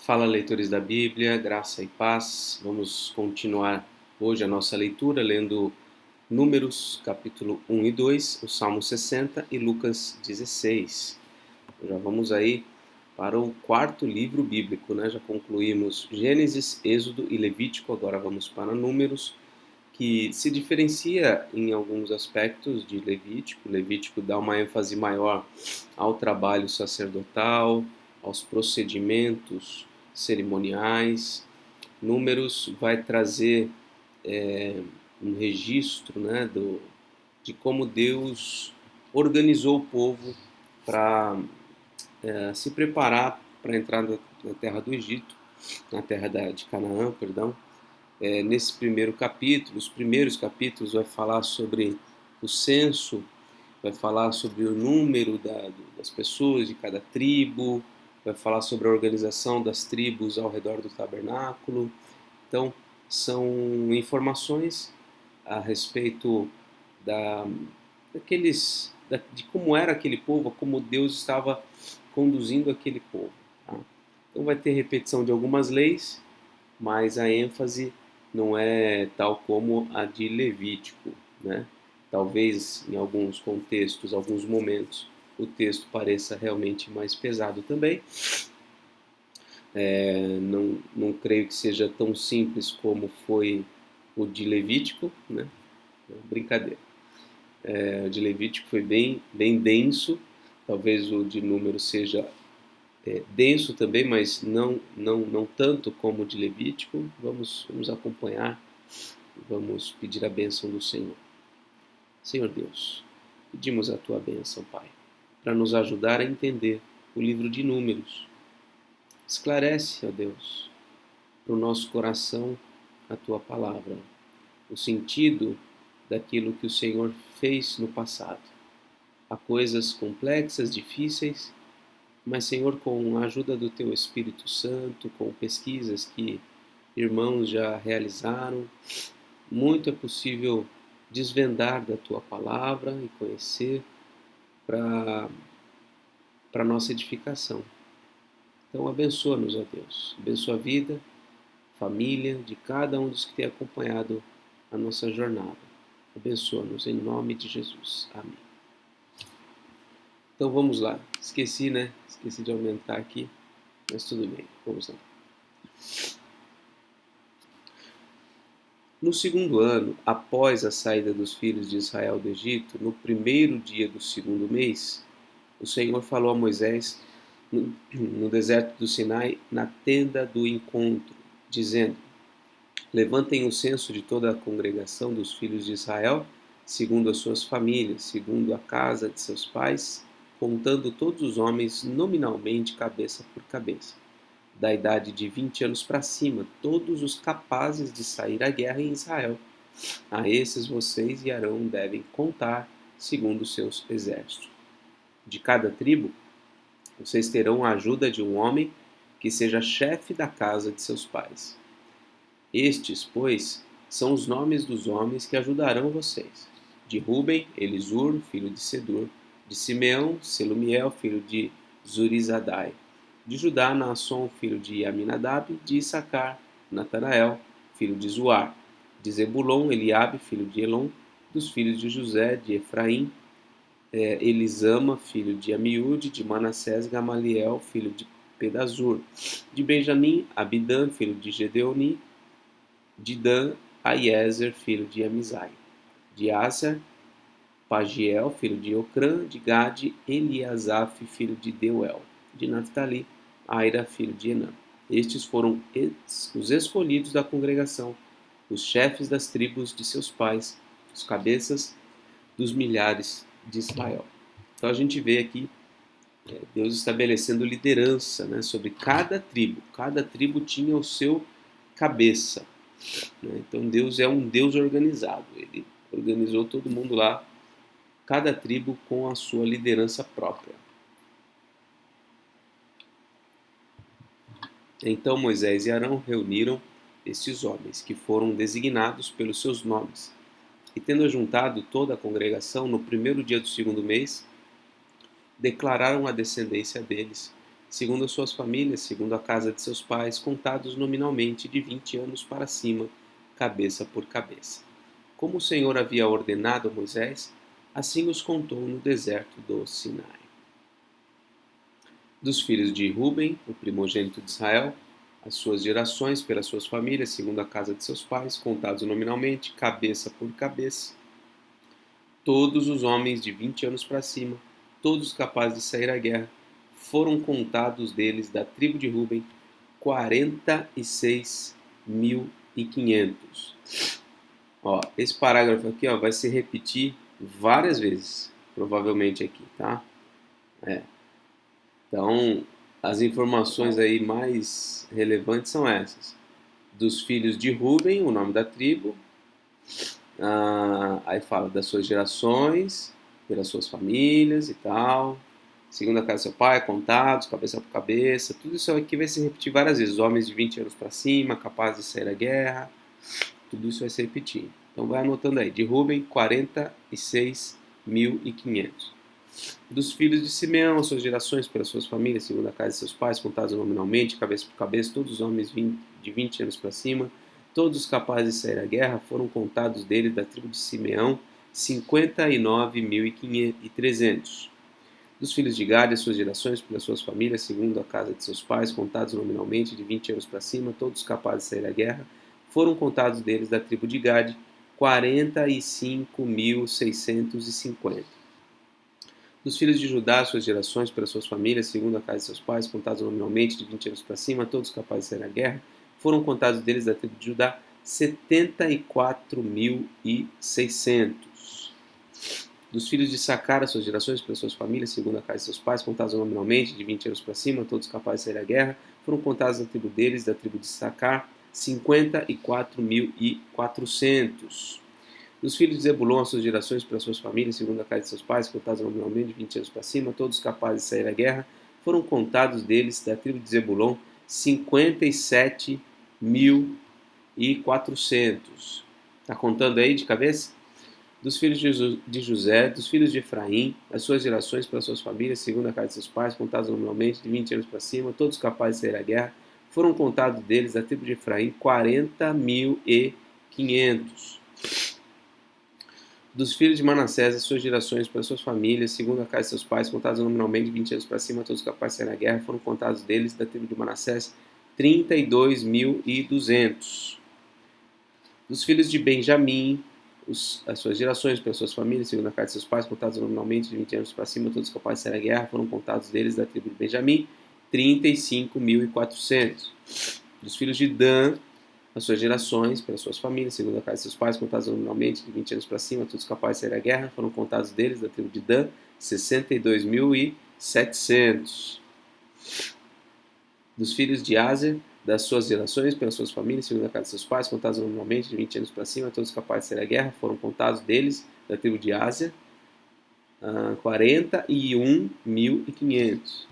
Fala, leitores da Bíblia, graça e paz. Vamos continuar hoje a nossa leitura lendo Números, capítulo 1 e 2, o Salmo 60 e Lucas 16. Já vamos aí para o quarto livro bíblico, né? Já concluímos Gênesis, Êxodo e Levítico, agora vamos para Números, que se diferencia em alguns aspectos de Levítico. Levítico dá uma ênfase maior ao trabalho sacerdotal, aos procedimentos cerimoniais. Números vai trazer um registro, né, de como Deus organizou o povo para se preparar para entrar na terra do Egito, na terra de Canaã, perdão. Nesse primeiro capítulo, os primeiros capítulos vai falar sobre o censo, vai falar sobre o número das pessoas de cada tribo, vai falar sobre a organização das tribos ao redor do tabernáculo. Então, são informações a respeito da, de como era aquele povo, como Deus estava conduzindo aquele povo. Tá? Então, vai ter repetição de algumas leis, mas a ênfase não é tal como a de Levítico, né? Talvez em alguns contextos, alguns momentos, o texto pareça realmente mais pesado também. Não creio que seja tão simples como foi o de Levítico, né? Brincadeira. O de Levítico foi bem denso, talvez o de Número seja denso também, mas não tanto como o de Levítico. Vamos acompanhar, vamos pedir a bênção do Senhor. Senhor Deus, pedimos a tua bênção, Pai, para nos ajudar a entender o livro de Números. Esclarece, ó Deus, para o nosso coração a tua palavra, o sentido daquilo que o Senhor fez no passado. Há coisas complexas, difíceis, mas, Senhor, com a ajuda do Teu Espírito Santo, com pesquisas que irmãos já realizaram, muito é possível desvendar da Tua palavra e conhecer para a nossa edificação. Então, abençoa-nos, ó Deus. Abençoa a vida, família de cada um dos que tem acompanhado a nossa jornada. Abençoa-nos em nome de Jesus. Amém. Então vamos lá. Esqueci de aumentar aqui, mas tudo bem. Vamos lá. No segundo ano, após a saída dos filhos de Israel do Egito, no primeiro dia do segundo mês, o Senhor falou a Moisés no deserto do Sinai, na tenda do encontro, dizendo: Levantem o censo de toda a congregação dos filhos de Israel, segundo as suas famílias, segundo a casa de seus pais, contando todos os homens nominalmente, cabeça por cabeça, da idade de 20 anos para cima, todos os capazes de sair à guerra em Israel. A esses vocês e Arão devem contar, segundo os seus exércitos. De cada tribo, vocês terão a ajuda de um homem que seja chefe da casa de seus pais. Estes, pois, são os nomes dos homens que ajudarão vocês. De Ruben, Elisur, filho de Sedur. De Simeão, Selumiel, filho de Zurizadai. De Judá, Naasson, filho de Aminadab. De Issacar, Natanael, filho de Zuar. De Zebulon, Eliabe, filho de Elon. Dos filhos de José, de Efraim, Elisama, filho de Amiúde. De Manassés, Gamaliel, filho de Pedazur. De Benjamim, Abidã, filho de Gedeoni. De Dan, Aiezer, filho de Amizai. De Aser, Pagiel, filho de Ocrã. De Gade, Eliasaf, filho de Deuel. De Naphtali, Aira, filho de Enã. Estes foram os escolhidos da congregação, os chefes das tribos de seus pais, os cabeças dos milhares de Israel. Então a gente vê aqui Deus estabelecendo liderança, né, sobre cada tribo. Cada tribo tinha o seu cabeça. Então Deus é um Deus organizado. Ele organizou todo mundo lá, cada tribo com a sua liderança própria. Então Moisés e Arão reuniram estes homens, que foram designados pelos seus nomes. E tendo ajuntado toda a congregação no primeiro dia do segundo mês, declararam a descendência deles, segundo as suas famílias, segundo a casa de seus pais, contados nominalmente de 20 anos para cima, cabeça por cabeça. Como o Senhor havia ordenado a Moisés, assim os contou no deserto do Sinai. Dos filhos de Ruben, o primogênito de Israel, as suas gerações pelas suas famílias, segundo a casa de seus pais, contados nominalmente, cabeça por cabeça, todos os homens de 20 anos para cima, todos capazes de sair à guerra, foram contados deles da tribo de Ruben, 46.500. Esse parágrafo aqui vai se repetir várias vezes, provavelmente aqui, tá? Então, as informações aí mais relevantes são essas. Dos filhos de Ruben, o nome da tribo. Aí fala das suas gerações, pelas suas famílias e tal. Segundo a casa do seu pai, contados, cabeça por cabeça. Tudo isso aqui vai se repetir várias vezes. Homens de 20 anos para cima, capazes de sair à guerra. Tudo isso vai se repetir. Então vai anotando aí. De Ruben, 46.500. Dos filhos de Simeão, as suas gerações, pelas suas famílias, segundo a casa de seus pais, contados nominalmente, cabeça por cabeça, todos os homens de 20 anos para cima, todos os capazes de sair à guerra, foram contados dele, da tribo de Simeão, 59.300. Dos filhos de Gade, as suas gerações, pelas suas famílias, segundo a casa de seus pais, contados nominalmente, de 20 anos para cima, todos os capazes de sair à guerra, foram contados deles, da tribo de Gade, 45.650. Dos filhos de Judá, suas gerações, pelas suas famílias, segundo a casa de seus pais, contados nominalmente de 20 anos para cima, todos capazes de sair à guerra, foram contados deles da tribo de Judá 74.600. Dos filhos de Sacar, suas gerações, pelas suas famílias, segundo a casa de seus pais, contados nominalmente de 20 anos para cima, todos capazes de sair à guerra, foram contados da tribo deles, da tribo de Sacar, 54.400. Dos filhos de Zebulon, as suas gerações, pelas suas famílias, segundo a casa de seus pais, contados nominalmente de 20 anos para cima, todos capazes de sair à guerra, foram contados deles, da tribo de Zebulon, 57.400. Está contando aí de cabeça? Dos filhos de José, dos filhos de Efraim, as suas gerações, pelas suas famílias, segundo a casa de seus pais, contados nominalmente de 20 anos para cima, todos capazes de sair à guerra, foram contados deles, da tribo de Efraim, 40.500. Dos filhos de Manassés, as suas gerações, pelas suas famílias, segundo a casa de seus pais, contados nominalmente de 20 anos para cima, todos capazes de sair na guerra, foram contados deles, da tribo de Manassés, 32.200. Dos filhos de Benjamim, as suas gerações, pelas suas famílias, segundo a casa de seus pais, contados nominalmente de 20 anos para cima, todos capazes de sair na guerra, foram contados deles, da tribo de Benjamim, 35.400. Dos filhos de Dan, as suas gerações, pelas suas famílias, segundo a casa de seus pais, contados nominalmente de 20 anos para cima, todos capazes de sair à guerra, foram contados deles, da tribo de Dan, 62.700. Dos filhos de Aser, das suas gerações, pelas suas famílias, segundo a casa de seus pais, contados nominalmente de 20 anos para cima, todos capazes de sair à guerra, foram contados deles, da tribo de Aser, 41.500.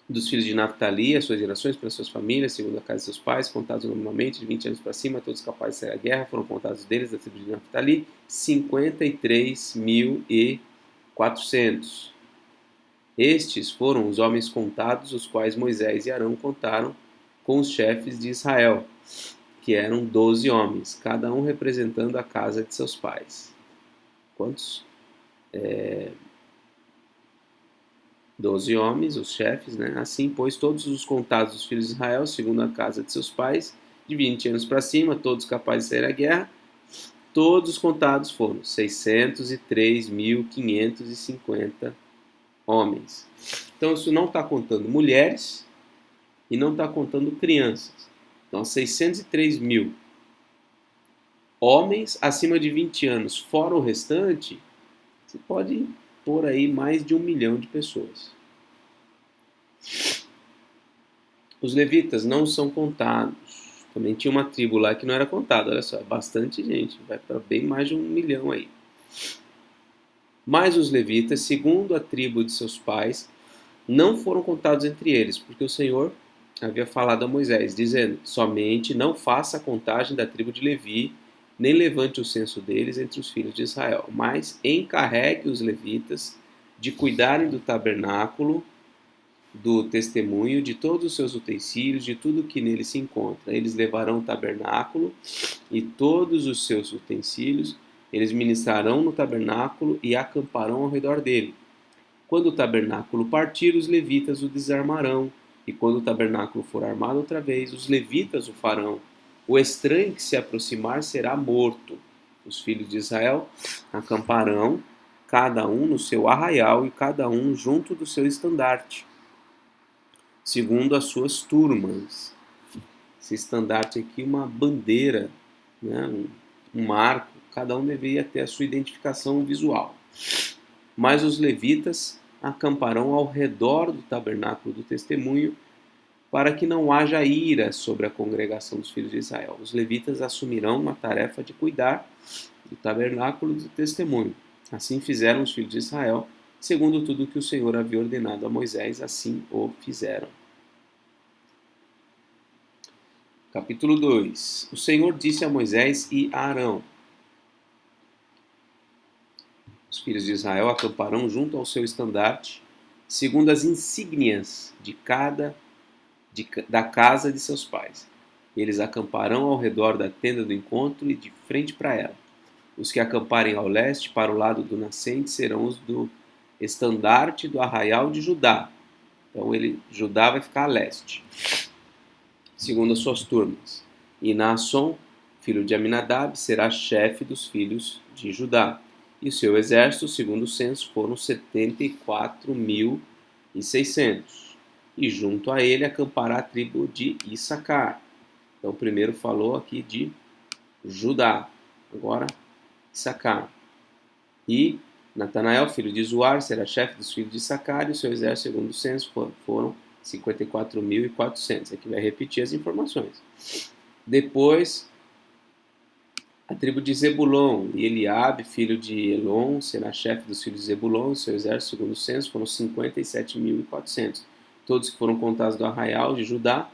Dos filhos de Naphtali, as suas gerações, pelas suas famílias, segundo a casa de seus pais, contados nominalmente de 20 anos para cima, todos capazes de sair à guerra, foram contados deles, da tribo de Naphtali, 53.400. Estes foram os homens contados, os quais Moisés e Arão contaram com os chefes de Israel, que eram 12 homens, cada um representando a casa de seus pais. Quantos? 12 homens, os chefes, né? Assim, pois, todos os contados dos filhos de Israel, segundo a casa de seus pais, de 20 anos para cima, todos capazes de sair à guerra, todos os contados foram 603.550 homens. Então, isso não está contando mulheres e não está contando crianças. Então, 603 mil homens acima de 20 anos, fora o restante, você pode por aí mais de 1 milhão de pessoas. Os levitas não são contados. Também tinha uma tribo lá que não era contada. Olha só, bastante gente. Vai para bem mais de 1 milhão aí. Mas os levitas, segundo a tribo de seus pais, não foram contados entre eles, porque o Senhor havia falado a Moisés, dizendo: somente não faça a contagem da tribo de Levi, nem levante o censo deles entre os filhos de Israel, mas encarregue os levitas de cuidarem do tabernáculo do testemunho, de todos os seus utensílios, de tudo que nele se encontra. Eles levarão o tabernáculo e todos os seus utensílios, eles ministrarão no tabernáculo e acamparão ao redor dele. Quando o tabernáculo partir, os levitas o desarmarão, e quando o tabernáculo for armado outra vez, os levitas o farão. O estranho que se aproximar será morto. Os filhos de Israel acamparão, cada um no seu arraial e cada um junto do seu estandarte, segundo as suas turmas. Esse estandarte aqui, uma bandeira, né? um marco, cada um deveria ter a sua identificação visual. Mas os levitas acamparão ao redor do tabernáculo do testemunho, para que não haja ira sobre a congregação dos filhos de Israel. Os levitas assumirão a tarefa de cuidar do tabernáculo do testemunho. Assim fizeram os filhos de Israel, segundo tudo que o Senhor havia ordenado a Moisés, assim o fizeram. Capítulo 2. O Senhor disse a Moisés e a Arão: os filhos de Israel acamparão junto ao seu estandarte, segundo as insígnias da casa de seus pais. Eles acamparão ao redor da tenda do encontro e de frente para ela. Os que acamparem ao leste, para o lado do nascente, serão os do estandarte do arraial de Judá. Então, Judá vai ficar a leste, segundo as suas turmas. E Naasson, filho de Aminadab, será chefe dos filhos de Judá. E o seu exército, segundo o censo, foram 74.600. E junto a ele acampará a tribo de Issacar. Então, primeiro falou aqui de Judá, agora Issacar. E Natanael, filho de Zuar, será chefe dos filhos de Issacar, e o seu exército, segundo o censo, foram 54.400. Aqui vai repetir as informações. Depois, a tribo de Zebulon, e Eliabe, filho de Elon, será chefe dos filhos de Zebulon, e seu exército, segundo o censo, foram 57.400. Todos que foram contados do arraial de Judá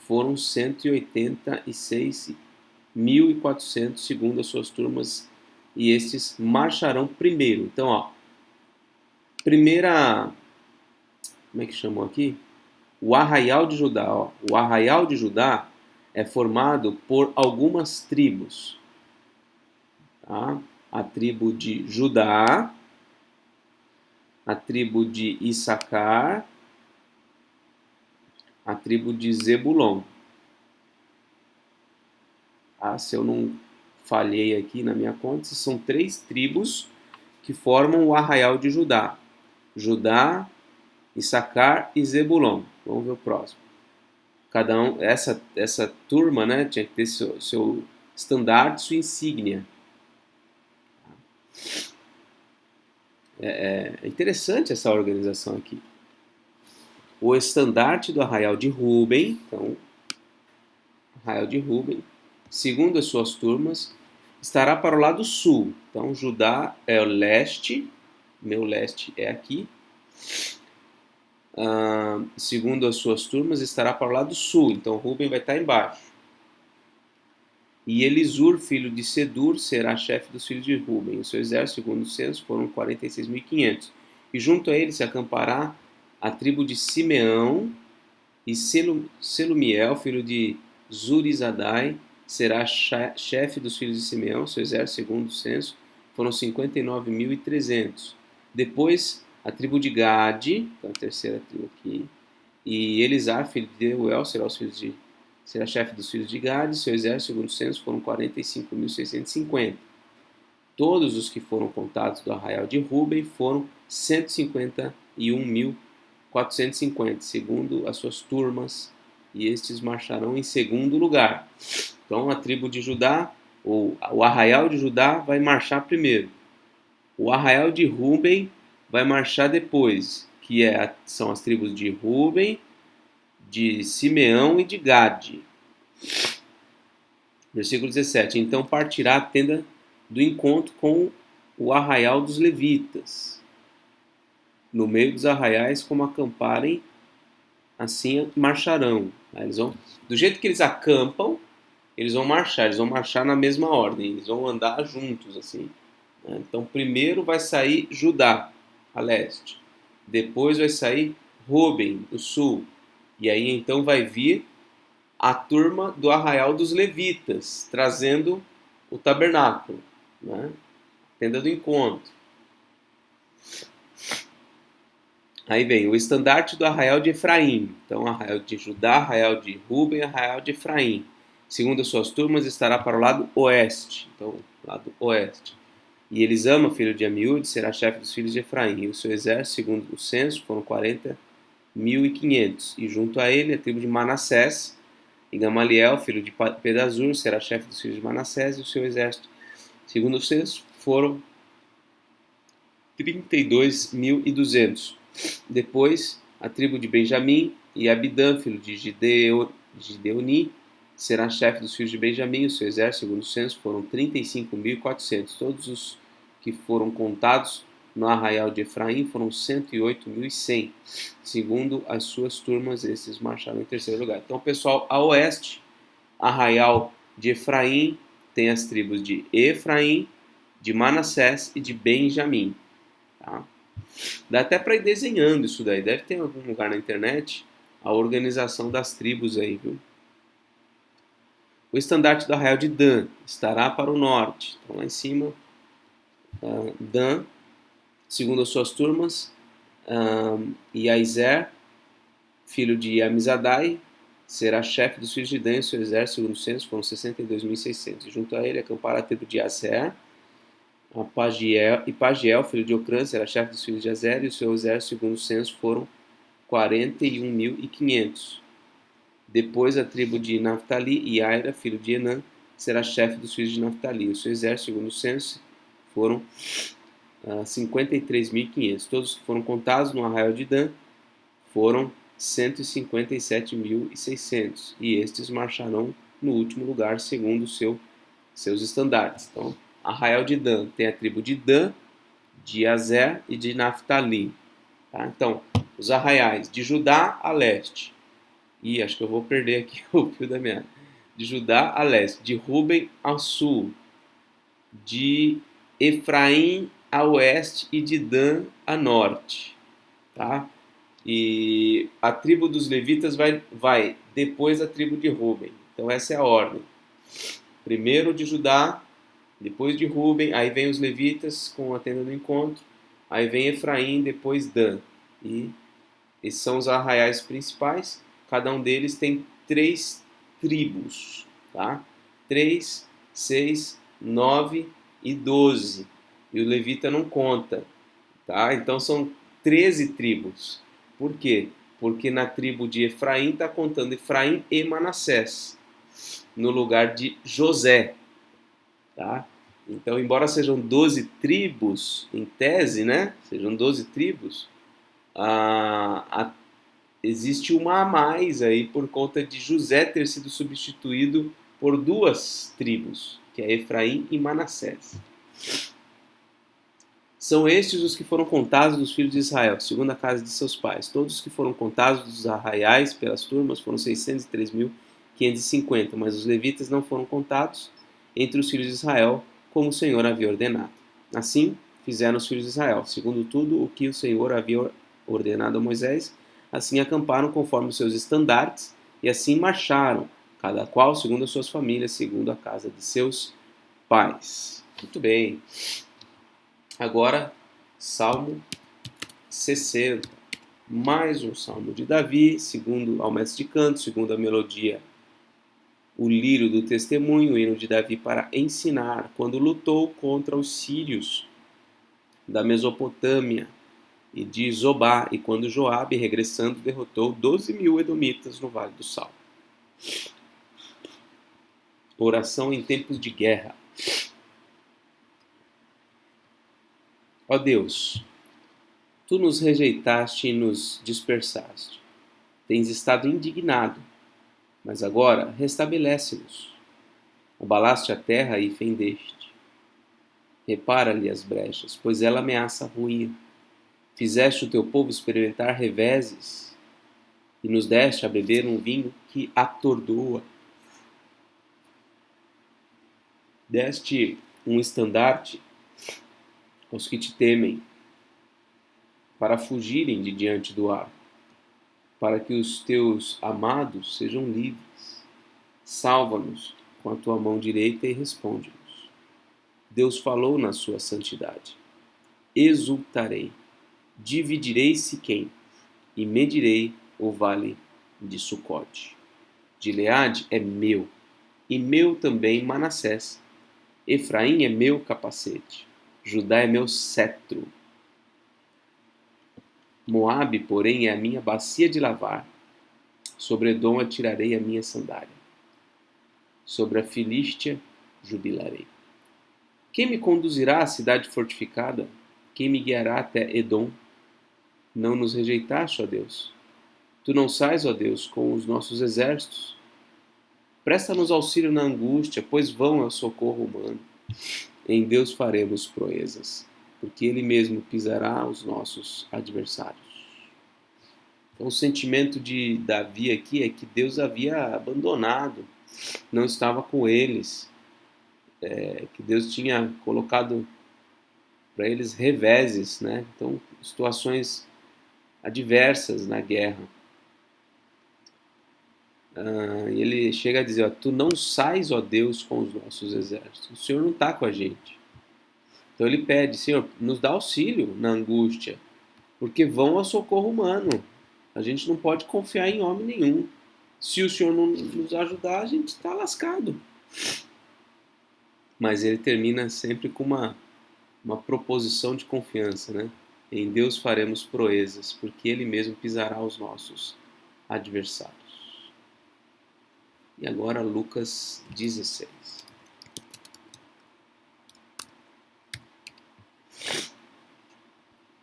foram 186.400, segundo as suas turmas, e estes marcharão primeiro. Então, ó, primeira, como é que chamam aqui? O arraial de Judá. Ó. O arraial de Judá é formado por algumas tribos. Tá? A tribo de Judá, a tribo de Issacar, a tribo de Zebulon. Ah, se eu não falhei aqui na minha conta, são 3 tribos que formam o arraial de Judá. Judá, Issacar e Zebulon. Vamos ver o próximo. Cada um, essa turma, né, tinha que ter seu estandarte, sua insígnia. É interessante essa organização aqui. O estandarte do arraial de Ruben, então, arraial de Ruben, segundo as suas turmas, estará para o lado sul. Então, Judá é o leste, meu leste é aqui. Segundo as suas turmas, estará para o lado sul. Então, Ruben vai estar embaixo. E Elisur, filho de Sedur, será chefe dos filhos de Ruben. O seu exército, segundo o censo, foram 46.500. E junto a ele se acampará a tribo de Simeão, e Selumiel, filho de Zurizadai, será chefe dos filhos de Simeão. Seu exército, segundo o censo, foram 59.300. Depois, a tribo de Gade, então a terceira tribo aqui, e Elisar, filho de Deuel, será chefe dos filhos de Gade. Seu exército, segundo o censo, foram 45.650. Todos os que foram contados do arraial de Ruben foram 151.450, segundo as suas turmas, e estes marcharão em segundo lugar. Então, a tribo de Judá, ou o arraial de Judá, vai marchar primeiro. O arraial de Ruben vai marchar depois, que são as tribos de Ruben, de Simeão e de Gade. Versículo 17. Então partirá a tenda do encontro com o arraial dos levitas. No meio dos arraiais, como acamparem, assim marcharão. Do jeito que eles acampam, eles vão marchar na mesma ordem, eles vão andar juntos, assim. Então primeiro vai sair Judá, a leste. Depois vai sair Ruben, o sul. E aí então vai vir a turma do arraial dos levitas, trazendo o tabernáculo, né? Tenda do encontro. Aí vem o estandarte do arraial de Efraim. Então, arraial de Judá, arraial de Ruben, arraial de Efraim. Segundo as suas turmas, estará para o lado oeste. Então, lado oeste. E Elisama, filho de Amiúde, será chefe dos filhos de Efraim. E o seu exército, segundo o censo, foram 40.500. E junto a ele, a tribo de Manassés. E Gamaliel, filho de Pedazur, será chefe dos filhos de Manassés. E o seu exército, segundo o censo, foram 32.200. Depois, a tribo de Benjamim e Abidã, filho de Gideoni, será chefe dos filhos de Benjamim. O seu exército, segundo o censo, foram 35.400. Todos os que foram contados no arraial de Efraim foram 108.100. Segundo as suas turmas, esses marcharam em terceiro lugar. Então, pessoal, a oeste, arraial de Efraim, tem as tribos de Efraim, de Manassés e de Benjamim. Tá? Dá até para ir desenhando isso daí. Deve ter em algum lugar na internet a organização das tribos aí, viu? O estandarte do arraial de Dan estará para o norte. Então lá em cima, Dan, segundo as suas turmas, Iaizer, filho de Amizadai, será chefe dos filhos de Dan e seu exército, segundo o censo, foram 62.600. E junto a ele acamparam a tribo de Aser, Pagiel, filho de Ocrã, será chefe dos filhos de Azer, e o seu exército, segundo o censo, foram 41.500. Depois a tribo de Naphtali, Iaira, filho de Enã, será chefe dos filhos de Naphtali. O seu exército, segundo o censo, foram 53.500. Todos que foram contados no arraial de Dan foram 157.600. E estes marcharão no último lugar, segundo seus estandartes. Então, arraial de Dan tem a tribo de Dan, de Azer e de Naphtali. Tá? Então, os arraiais de Judá a leste. E acho que eu vou perder aqui o fio da meada. De Judá a leste, de Ruben ao sul, de Efraim a oeste e de Dan a norte. Tá? E a tribo dos levitas vai depois da tribo de Ruben. Então essa é a ordem. Primeiro de Judá, depois de Ruben, aí vem os levitas com a tenda do encontro, aí vem Efraim, depois Dan. E esses são os arraiais principais. Cada um deles tem 3 tribos, tá? 3, 6, 9 e 12. E o levita não conta, tá? Então são 13 tribos. Por quê? Porque na tribo de Efraim está contando Efraim e Manassés, no lugar de José, tá? Então, embora sejam 12 tribos, em tese, né? Sejam 12 tribos, existe uma a mais aí por conta de José ter sido substituído por 2 tribos, que é Efraim e Manassés. São estes os que foram contados dos filhos de Israel, segundo a casa de seus pais. Todos os que foram contados dos arraiais pelas turmas foram 603.550, mas os levitas não foram contados entre os filhos de Israel, como o Senhor havia ordenado. Assim fizeram os filhos de Israel, segundo tudo o que o Senhor havia ordenado a Moisés, assim acamparam conforme os seus estandartes, e assim marcharam, cada qual segundo as suas famílias, segundo a casa de seus pais. Muito bem. Agora, Salmo 60. Mais um salmo de Davi, segundo ao mestre de canto, segundo a melodia, o lírio do testemunho, o hino de Davi para ensinar, quando lutou contra os sírios da Mesopotâmia e de Zobá, e quando Joabe, regressando, derrotou 12.000 edomitas no Vale do Sal. Oração em tempos de guerra. Ó Deus, tu nos rejeitaste e nos dispersaste. Tens estado indignado, mas agora restabelece-nos. Abalaste a terra e fendeste. Repara-lhe as brechas, pois ela ameaça ruir. Fizeste o teu povo experimentar reveses e nos deste a beber um vinho que atordoa. Deste um estandarte aos que te temem, para fugirem de diante do arco. para que os teus amados sejam livres. Salva-nos com a tua mão direita e responde-nos. Deus falou na sua santidade. Exultarei, dividirei Siquém e medirei o vale de Sucote. Gileade é meu, e meu também Manassés. Efraim é meu capacete, Judá é meu cetro. Moabe, porém, é a minha bacia de lavar. Sobre Edom atirarei a minha sandália. Sobre a Filístia jubilarei. Quem me conduzirá à cidade fortificada? Quem me guiará até Edom? Não nos rejeitaste, ó Deus. Tu não sais, ó Deus, com os nossos exércitos. Presta-nos auxílio na angústia, pois vão é o socorro humano. Em Deus faremos proezas, porque Ele mesmo pisará os nossos adversários. Então, o sentimento de Davi aqui é que Deus havia abandonado, não estava com eles, que Deus tinha colocado para eles reveses, né? Então, situações adversas na guerra. E ele chega a dizer, ó, tu não sais, ó Deus, com os nossos exércitos. O Senhor não está com a gente. Então ele pede, Senhor, nos dá auxílio na angústia, porque vão ao socorro humano. A gente não pode confiar em homem nenhum. Se o Senhor não nos ajudar, a gente está lascado. Mas ele termina sempre com uma proposição de confiança, né? Em Deus faremos proezas, porque Ele mesmo pisará os nossos adversários. E agora Lucas 16.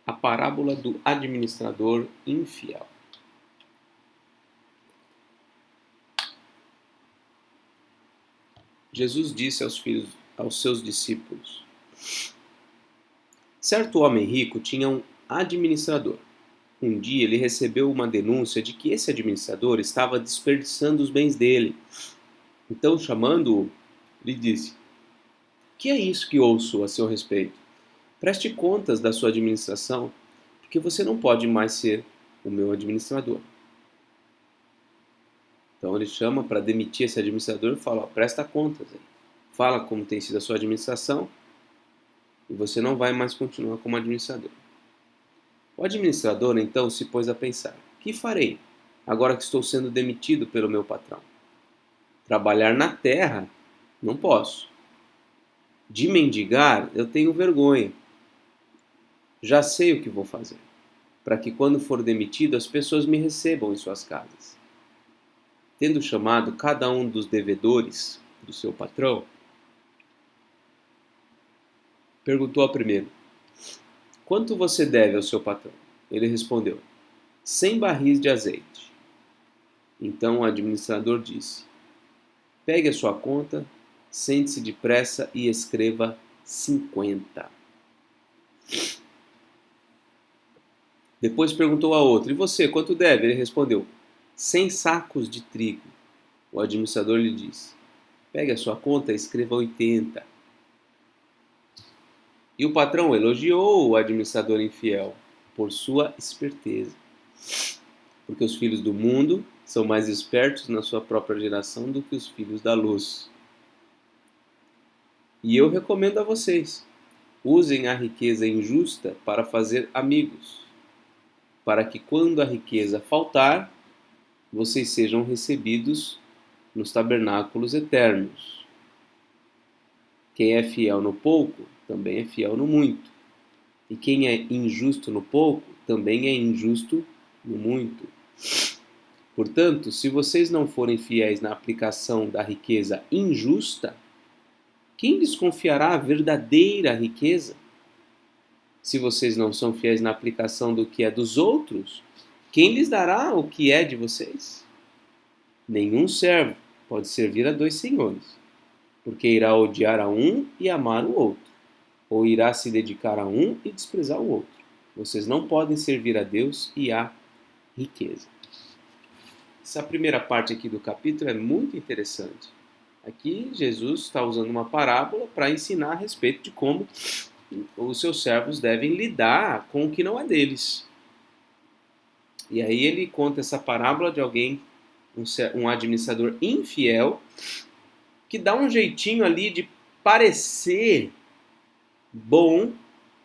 A parábola do administrador infiel. Jesus disse aos seus discípulos: certo homem rico tinha um administrador. Um dia ele recebeu uma denúncia de que esse administrador estava desperdiçando os bens dele. Então, chamando-o, lhe disse: que é isso que ouço a seu respeito? Preste contas da sua administração, porque você não pode mais ser o meu administrador. Então ele chama para demitir esse administrador e fala: ó, presta contas aí. Fala como tem sido a sua administração e você não vai mais continuar como administrador. O administrador então se pôs a pensar: que farei agora que estou sendo demitido pelo meu patrão? Trabalhar na terra? Não posso. De mendigar, eu tenho vergonha. Já sei o que vou fazer, para que quando for demitido as pessoas me recebam em suas casas. Tendo chamado cada um dos devedores do seu patrão, perguntou ao primeiro: quanto você deve ao seu patrão? Ele respondeu: 100 barris de azeite. Então o administrador disse: pegue a sua conta, sente-se depressa e escreva 50. Depois perguntou a outro: e você, quanto deve? Ele respondeu: 100 sacos de trigo. O administrador lhe disse: pegue a sua conta e escreva 80. E o patrão elogiou o administrador infiel por sua esperteza. Porque os filhos do mundo são mais espertos na sua própria geração do que os filhos da luz. E eu recomendo a vocês: usem a riqueza injusta para fazer amigos, para que quando a riqueza faltar, vocês sejam recebidos nos tabernáculos eternos. Quem é fiel no pouco, também é fiel no muito. E quem é injusto no pouco, também é injusto no muito. Portanto, se vocês não forem fiéis na aplicação da riqueza injusta, quem lhes confiará a verdadeira riqueza? Se vocês não são fiéis na aplicação do que é dos outros, quem lhes dará o que é de vocês? Nenhum servo pode servir a dois senhores, porque irá odiar a um e amar o outro, ou irá se dedicar a um e desprezar o outro. Vocês não podem servir a Deus e à riqueza. Essa primeira parte aqui do capítulo é muito interessante. Aqui Jesus está usando uma parábola para ensinar a respeito de como os seus servos devem lidar com o que não é deles. E aí ele conta essa parábola de alguém, um administrador infiel, que dá um jeitinho ali de parecer bom,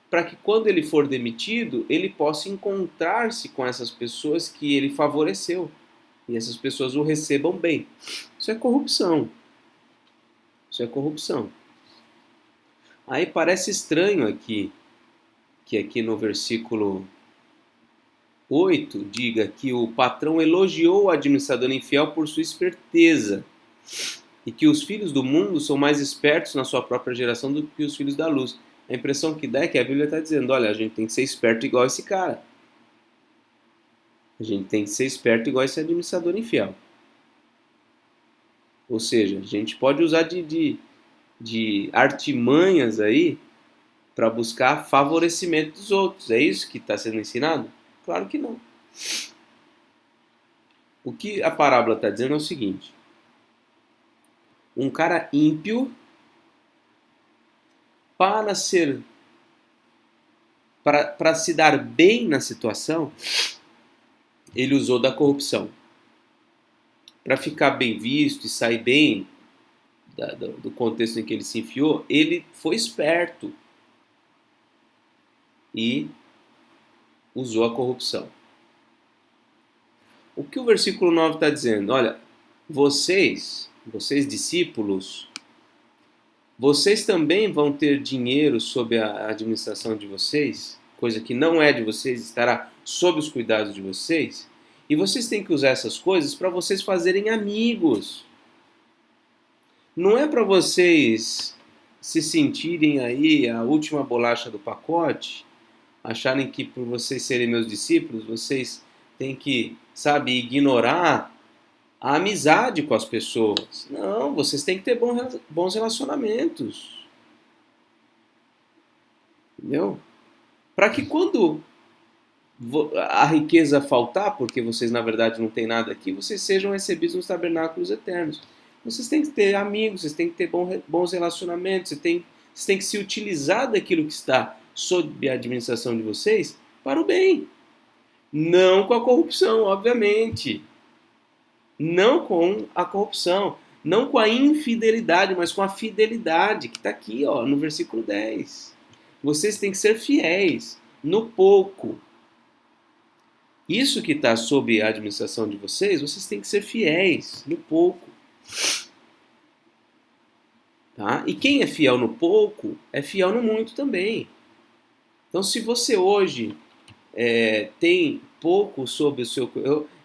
para que quando ele for demitido, ele possa encontrar-se com essas pessoas que ele favoreceu. E essas pessoas o recebam bem. Isso é corrupção. Isso é corrupção. Aí parece estranho aqui, que aqui no versículo 8 diga que o patrão elogiou o administrador infiel por sua esperteza e que os filhos do mundo são mais espertos na sua própria geração do que os filhos da luz. A impressão que dá é que a Bíblia está dizendo, olha, a gente tem que ser esperto igual esse cara. A gente tem que ser esperto igual esse administrador infiel. Ou seja, a gente pode usar de artimanhas aí para buscar favorecimento dos outros. É isso que está sendo ensinado? Claro que não. O que a parábola está dizendo é o seguinte: um cara ímpio, para se dar bem na situação, ele usou da corrupção. Para ficar bem visto e sair bem do contexto em que ele se enfiou, ele foi esperto e usou a corrupção. O que o versículo 9 está dizendo? Olha, vocês discípulos, vocês também vão ter dinheiro sob a administração de vocês, coisa que não é de vocês, estará sob os cuidados de vocês, e vocês têm que usar essas coisas para vocês fazerem amigos. Não é para vocês se sentirem aí a última bolacha do pacote, acharem que por vocês serem meus discípulos, vocês têm que, sabe, ignorar a amizade com as pessoas. Não, vocês têm que ter bons relacionamentos. Entendeu? Para que quando a riqueza faltar, porque vocês na verdade não têm nada aqui, vocês sejam recebidos nos tabernáculos eternos. Vocês têm que ter amigos, vocês têm que ter bons relacionamentos, vocês têm que se utilizar daquilo que está sob a administração de vocês para o bem. Não com a corrupção, obviamente. Não com a corrupção, não com a infidelidade, mas com a fidelidade, que está aqui ó, no versículo 10. Vocês têm que ser fiéis no pouco. Isso que está sob a administração de vocês têm que ser fiéis no pouco. Tá? E quem é fiel no pouco, é fiel no muito também. Então, se você hoje tem pouco sobre o seu...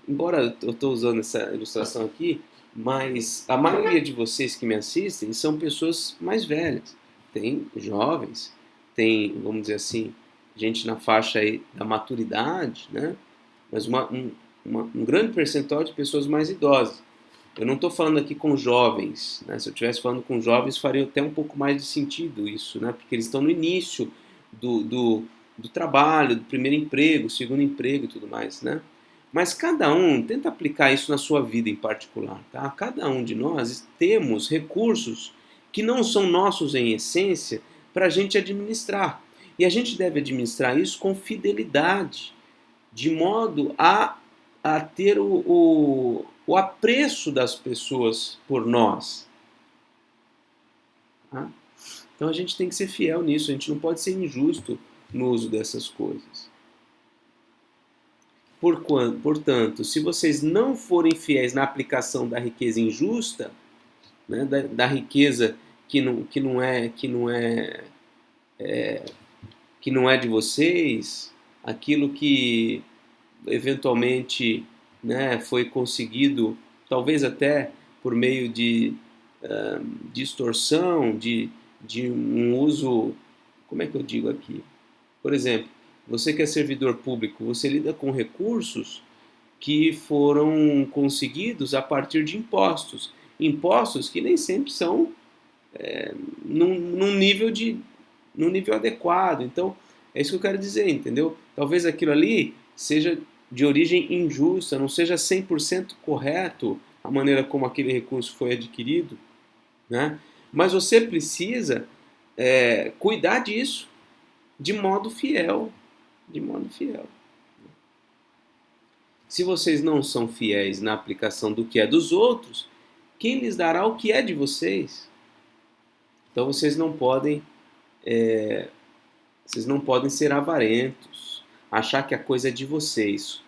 embora eu estou usando essa ilustração aqui, mas a maioria de vocês que me assistem são pessoas mais velhas. Tem jovens, tem, vamos dizer assim, gente na faixa aí da maturidade, né? Mas um grande percentual de pessoas mais idosas. Eu não estou falando aqui com jovens, né? Se eu estivesse falando com jovens, faria até um pouco mais de sentido isso, né? Porque eles estão no início do trabalho, do primeiro emprego, segundo emprego e tudo mais, né? Mas cada um tenta aplicar isso na sua vida em particular, tá? Cada um de nós temos recursos que não são nossos em essência para a gente administrar. E a gente deve administrar isso com fidelidade, de modo a ter o apreço das pessoas por nós. Tá? Então a gente tem que ser fiel nisso, a gente não pode ser injusto no uso dessas coisas. Portanto, se vocês não forem fiéis na aplicação da riqueza injusta, né, da riqueza que não é de vocês, aquilo que eventualmente, né, foi conseguido, talvez até por meio de distorção, de um uso, como é que eu digo aqui? Por exemplo, você que é servidor público, você lida com recursos que foram conseguidos a partir de impostos. Impostos que nem sempre são num nível adequado. Então, é isso que eu quero dizer, entendeu? Talvez aquilo ali seja de origem injusta, não seja 100% correto a maneira como aquele recurso foi adquirido, né? Mas você precisa cuidar disso de modo fiel, Se vocês não são fiéis na aplicação do que é dos outros, quem lhes dará o que é de vocês? Então vocês não podem ser avarentos, achar que a coisa é de vocês,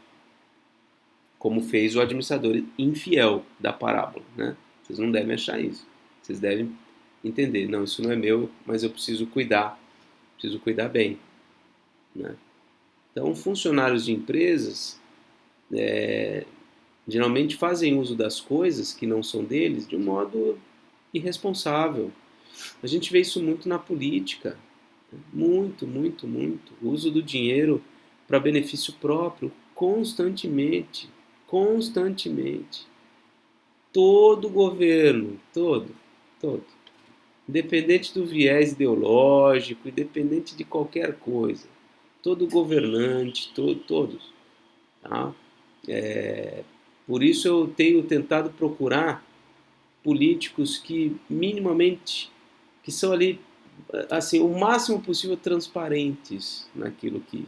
como fez o administrador infiel da parábola, né? Vocês não devem achar isso. Vocês devem entender, não, isso não é meu, mas eu preciso cuidar bem, né? Então, funcionários de empresas geralmente fazem uso das coisas que não são deles de um modo irresponsável. A gente vê isso muito na política, muito, muito, muito. O uso do dinheiro para benefício próprio, constantemente, constantemente. Todo governo, todo, independente do viés ideológico, independente de qualquer coisa, todo governante, todos, tá? Por isso eu tenho tentado procurar políticos que minimamente, que são ali, assim, o máximo possível transparentes naquilo que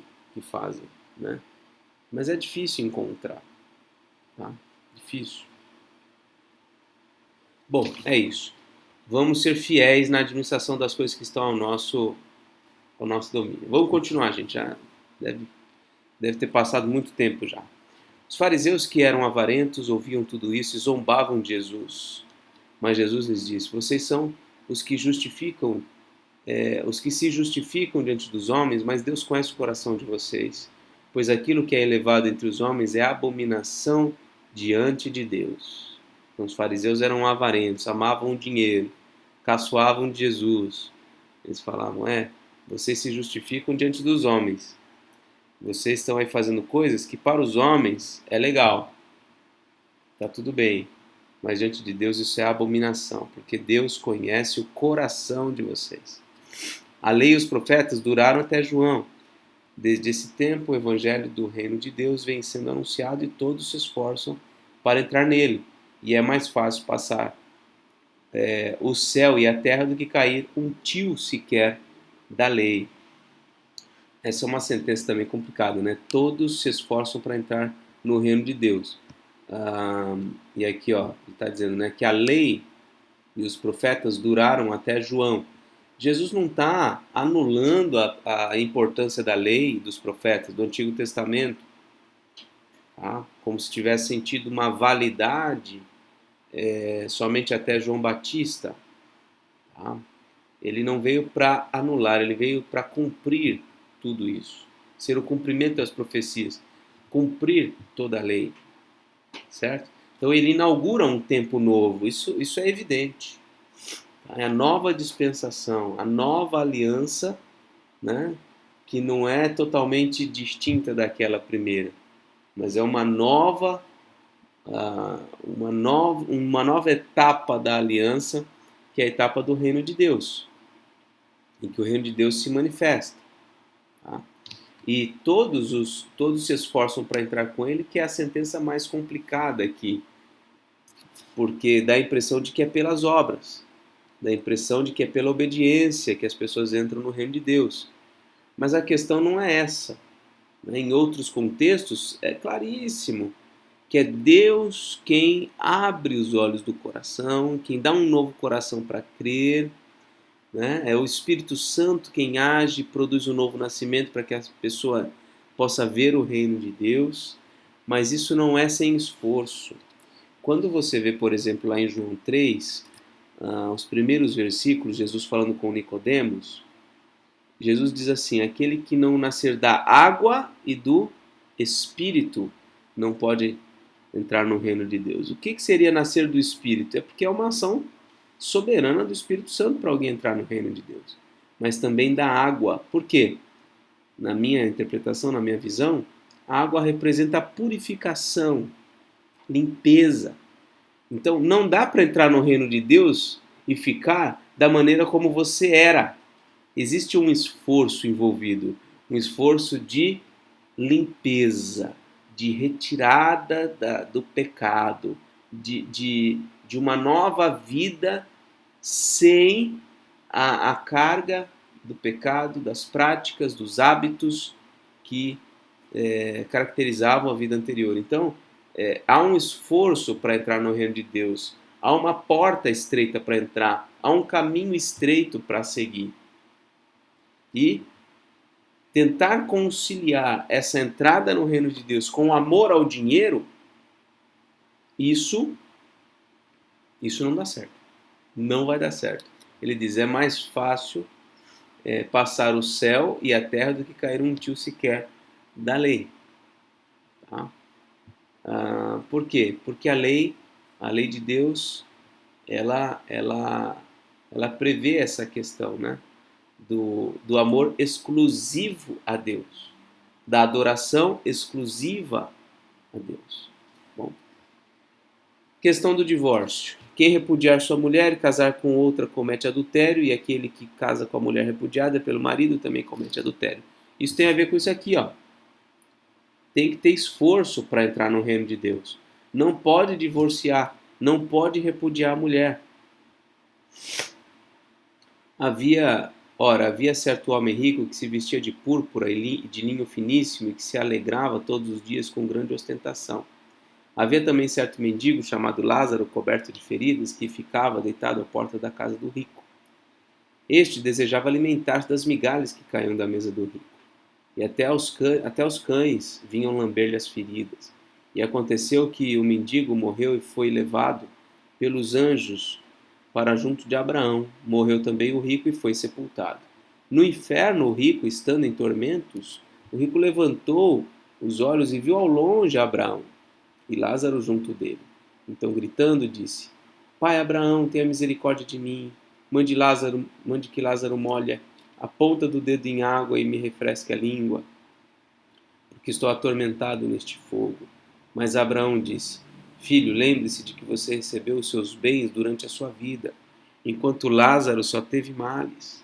fazem, né? Mas é difícil encontrar, tá? Difícil. Bom, é isso. Vamos ser fiéis na administração das coisas que estão ao nosso domínio. Vamos continuar, gente. Já deve ter passado muito tempo já. Os fariseus que eram avarentos ouviam tudo isso e zombavam de Jesus. Mas Jesus lhes disse: vocês são os que justificam, os que se justificam diante dos homens, mas Deus conhece o coração de vocês. Pois aquilo que é elevado entre os homens é abominação diante de Deus. Então, os fariseus eram avarentos, amavam o dinheiro, caçoavam de Jesus. Eles falavam: vocês se justificam diante dos homens. Vocês estão aí fazendo coisas que para os homens é legal, tá tudo bem. Mas diante de Deus isso é abominação, porque Deus conhece o coração de vocês. A lei e os profetas duraram até João. Desde esse tempo, o evangelho do reino de Deus vem sendo anunciado e todos se esforçam para entrar nele. E é mais fácil passar o céu e a terra do que cair um tio sequer da lei. Essa é uma sentença também complicada, né? Todos se esforçam para entrar no reino de Deus. E aqui, ó, ele está dizendo, né, que a lei e os profetas duraram até João. Jesus não está anulando a importância da lei e dos profetas do Antigo Testamento, tá? Como se tivesse sentido uma validade somente até João Batista. Tá? Ele não veio para anular, ele veio para cumprir tudo isso, ser o cumprimento das profecias, cumprir toda a lei, certo? Então ele inaugura um tempo novo, isso é evidente. É a nova dispensação, a nova aliança, né, que não é totalmente distinta daquela primeira, mas é uma nova etapa da aliança, que é a etapa do reino de Deus, em que o reino de Deus se manifesta. Tá? E todos se esforçam para entrar com ele, que é a sentença mais complicada aqui, porque dá a impressão de que é pelas obras, dá a impressão de que é pela obediência que as pessoas entram no reino de Deus. Mas a questão não é essa. Em outros contextos, é claríssimo que é Deus quem abre os olhos do coração, quem dá um novo coração para crer, né? É o Espírito Santo quem age, produz um novo nascimento para que a pessoa possa ver o reino de Deus, mas isso não é sem esforço. Quando você vê, por exemplo, lá em João 3, os primeiros versículos, Jesus falando com Nicodemos, Jesus diz assim: aquele que não nascer da água e do Espírito não pode entrar no reino de Deus. O que seria nascer do Espírito? É porque é uma ação soberana do Espírito Santo para alguém entrar no reino de Deus. Mas também da água. Por quê? Na minha interpretação, na minha visão, a água representa a purificação, limpeza. Então não dá para entrar no reino de Deus e ficar da maneira como você era. Existe um esforço envolvido, um esforço de limpeza, de retirada do pecado, de uma nova vida sem a carga do pecado, das práticas, dos hábitos que caracterizavam a vida anterior. Então, há um esforço para entrar no reino de Deus, há uma porta estreita para entrar, há um caminho estreito para seguir. E tentar conciliar essa entrada no reino de Deus com o amor ao dinheiro, isso não dá certo. Não vai dar certo. Ele diz, é mais fácil passar o céu e a terra do que cair um tio sequer da lei. Tá? Por quê? Porque a lei de Deus, ela prevê essa questão, né? Do amor exclusivo a Deus, da adoração exclusiva a Deus. Bom, questão do divórcio. Quem repudiar sua mulher e casar com outra comete adultério, e aquele que casa com a mulher repudiada pelo marido também comete adultério. Isso tem a ver com isso aqui, ó. Tem que ter esforço para entrar no reino de Deus. Não pode divorciar, não pode repudiar a mulher. Havia certo homem rico que se vestia de púrpura e de linho finíssimo e que se alegrava todos os dias com grande ostentação. Havia também certo mendigo chamado Lázaro, coberto de feridas, que ficava deitado à porta da casa do rico. Este desejava alimentar-se das migalhas que caíam da mesa do rico. E até os cães vinham lamber-lhe as feridas. E aconteceu que o mendigo morreu e foi levado pelos anjos para junto de Abraão. Morreu também o rico e foi sepultado. No inferno, o rico, estando em tormentos, o rico levantou os olhos e viu ao longe Abraão e Lázaro junto dele. Então, gritando, disse: Pai Abraão, tenha misericórdia de mim. Mande que Lázaro molhe a ponta do dedo em água e me refresque a língua, porque estou atormentado neste fogo. Mas Abraão disse: Filho, lembre-se de que você recebeu os seus bens durante a sua vida, enquanto Lázaro só teve males.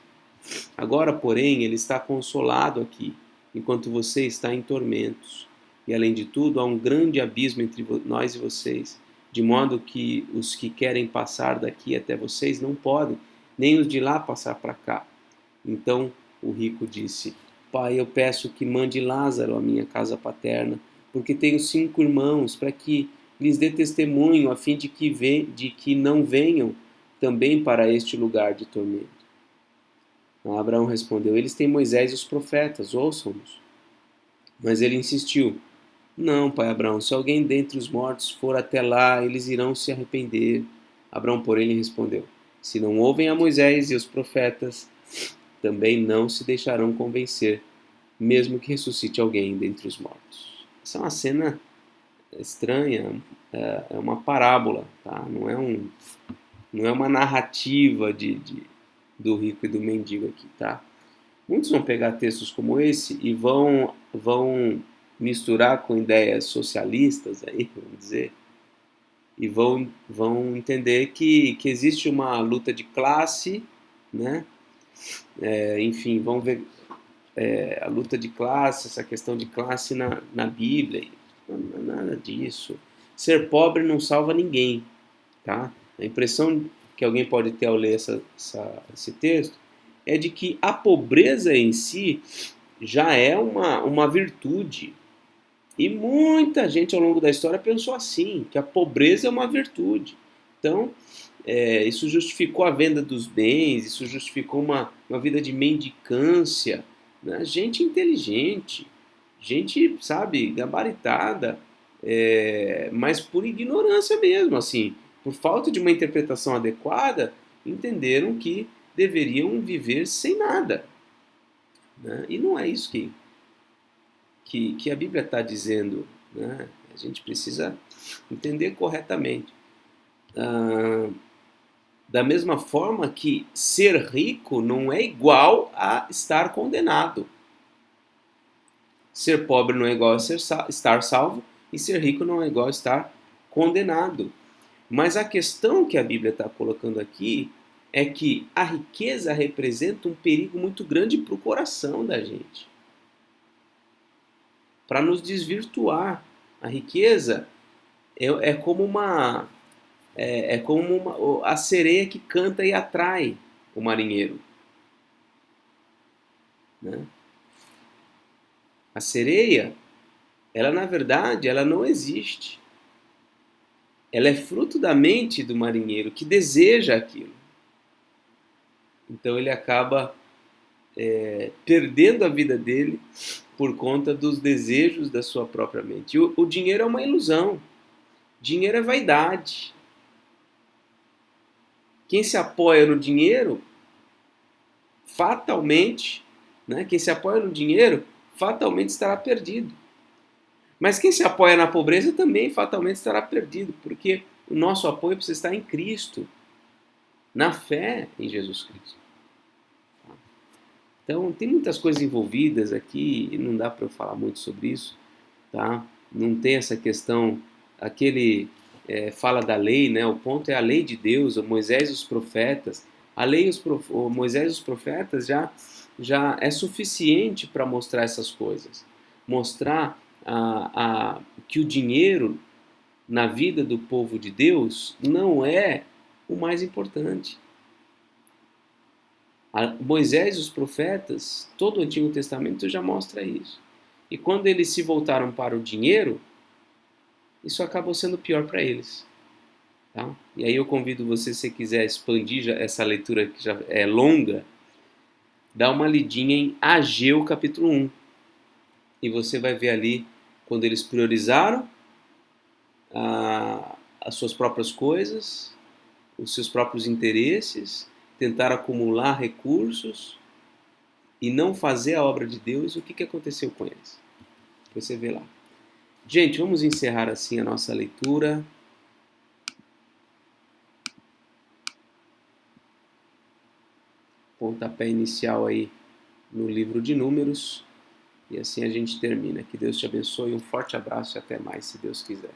Agora, porém, ele está consolado aqui, enquanto você está em tormentos. E, além de tudo, há um grande abismo entre nós e vocês, de modo que os que querem passar daqui até vocês não podem, nem os de lá passar para cá. Então o rico disse: Pai, eu peço que mande Lázaro à minha casa paterna, porque tenho 5 irmãos, para que lhes dê testemunho, a fim de que não venham também para este lugar de tormento. Abraão respondeu: Eles têm Moisés e os profetas, ouçam-nos. Mas ele insistiu: Não, pai Abraão, se alguém dentre os mortos for até lá, eles irão se arrepender. Abraão, porém, lhe respondeu: Se não ouvem a Moisés e os profetas, também não se deixarão convencer, mesmo que ressuscite alguém dentre os mortos. Essa é uma cena estranha, é uma parábola, tá? Não é uma narrativa do rico e do mendigo aqui, tá? Muitos vão pegar textos como esse e vão misturar com ideias socialistas, aí, vamos dizer, e vão entender que existe uma luta de classe, né? Enfim, vão ver a luta de classe, essa questão de classe na Bíblia. Não é nada disso. Ser pobre não salva ninguém, tá? A impressão que alguém pode ter ao ler esse texto é de que a pobreza em si já é uma virtude. E muita gente ao longo da história pensou assim, que a pobreza é uma virtude. Então, isso justificou a venda dos bens, isso justificou uma vida de mendicância, né? Gente inteligente, gente, sabe, gabaritada, mas por ignorância mesmo, assim, por falta de uma interpretação adequada, entenderam que deveriam viver sem nada, né? E não é isso que a Bíblia está dizendo, né? A gente precisa entender corretamente. Da mesma forma que ser rico não é igual a estar condenado. Ser pobre não é igual a estar salvo, e ser rico não é igual a estar condenado. Mas a questão que a Bíblia está colocando aqui é que a riqueza representa um perigo muito grande para o coração da gente, para nos desvirtuar. A riqueza é como a sereia que canta e atrai o marinheiro, né? A sereia, ela na verdade, ela não existe. Ela é fruto da mente do marinheiro que deseja aquilo. Então ele acaba perdendo a vida dele por conta dos desejos da sua própria mente. E o dinheiro é uma ilusão. Dinheiro é vaidade. Quem se apoia no dinheiro, fatalmente, né? Quem se apoia no dinheiro, fatalmente estará perdido. Mas quem se apoia na pobreza também fatalmente estará perdido, porque o nosso apoio precisa estar em Cristo, na fé em Jesus Cristo. Então, tem muitas coisas envolvidas aqui e não dá para eu falar muito sobre isso, tá? Não tem essa questão, aquele fala da lei, né? O ponto é a lei de Deus, o Moisés e os profetas. A lei, o Moisés e os profetas já é suficiente para mostrar essas coisas. Mostrar que o dinheiro na vida do povo de Deus não é o mais importante. Moisés e os profetas, todo o Antigo Testamento já mostra isso. E quando eles se voltaram para o dinheiro, isso acabou sendo pior para eles. Tá? E aí eu convido você, se você quiser expandir essa leitura que já é longa, dá uma lidinha em Ageu capítulo 1. E você vai ver ali quando eles priorizaram as suas próprias coisas, os seus próprios interesses, tentaram acumular recursos e não fazer a obra de Deus, o que aconteceu com eles? Você vê lá. Gente, vamos encerrar assim a nossa leitura. Pontapé inicial aí no livro de Números. E assim a gente termina. Que Deus te abençoe. Um forte abraço e até mais, se Deus quiser.